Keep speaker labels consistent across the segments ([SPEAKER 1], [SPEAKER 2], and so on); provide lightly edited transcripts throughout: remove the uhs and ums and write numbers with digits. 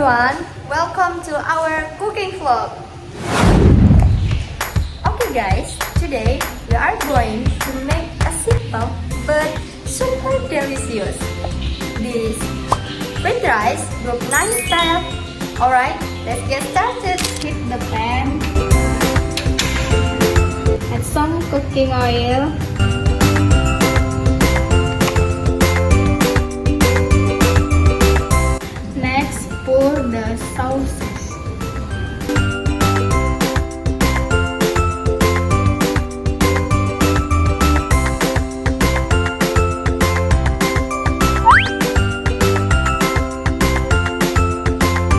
[SPEAKER 1] everyone, welcome to our cooking vlog. Okay guys, today we are going to make a simple but super delicious dish. Fried rice Brooklyn style. Alright, let's get started. Heat the pan. Add some cooking oil. Next, pour the sauces.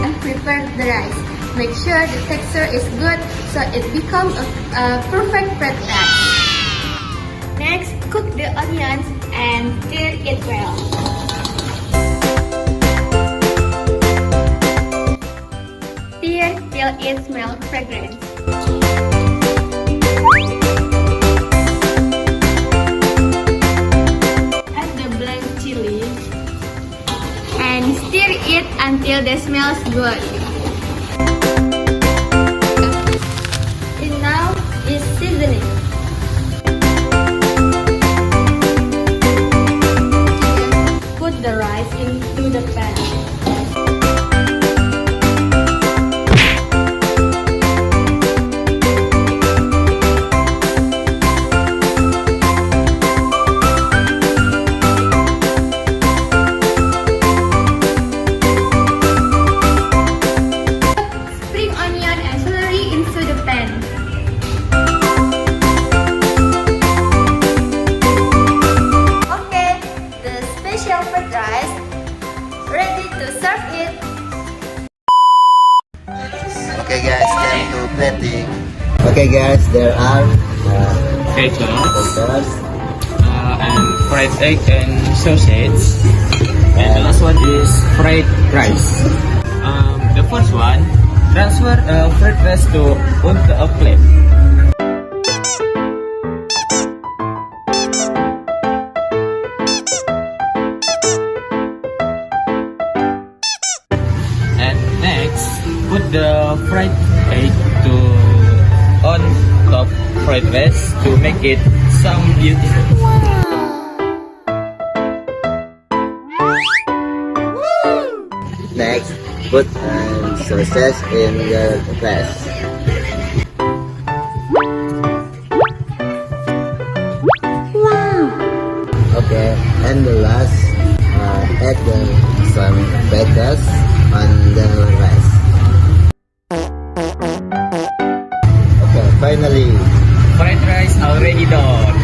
[SPEAKER 1] And prepare the rice. Make sure the texture is good so it becomes a perfect fried rice. Next, cook the onions and stir it well. Stir till it smells fragrant. Add the black chili and stir it until the smells good. And now is seasoning. Put the rice into the pan. Fried rice ready to serve it.
[SPEAKER 2] Okay guys, time to plating. Okay guys, there are
[SPEAKER 3] Ketchup,
[SPEAKER 2] potatoes
[SPEAKER 3] and fried egg and sausage. And the last one is fried rice. The first one, transfer fried rice to onto a plate. And next, put the fried egg to on top fried rice to make it sound beautiful.
[SPEAKER 2] next, put sausage in the glass. Okay, and the last, add some potatoes on the rice. Okay, finally.
[SPEAKER 3] Fried rice already done.